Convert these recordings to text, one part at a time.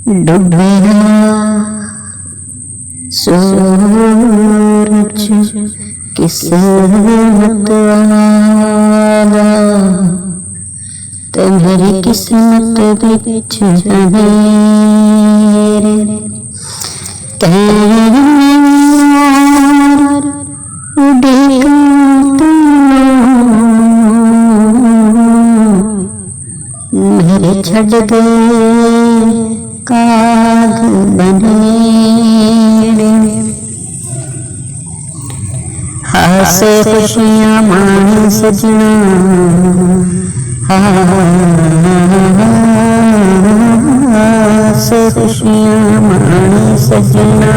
डूबेगा सूरज किस्मत वाला ते मेरी किस्मत विच अंधेरे मेरे छड़ गए काग बनेरे हासे खुशियां माने सजना हासे खुशियां माने सजना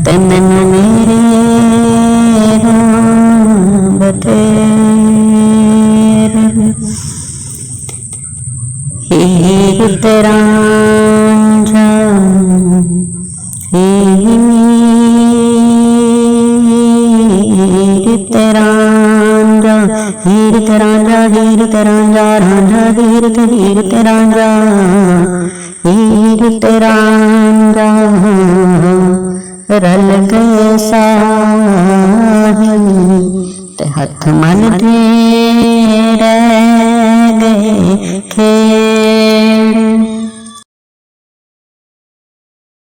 ते मैनू मेरे रोण बतेरे हीर तेरा रांझा हीर तेरा रांझा हीर तेरा रांझा हीर तेरा रांझा रांझा हीर तेरा रांझा हीर तेरा रांझा रल गए साहिल ते हथ मन दे रह गए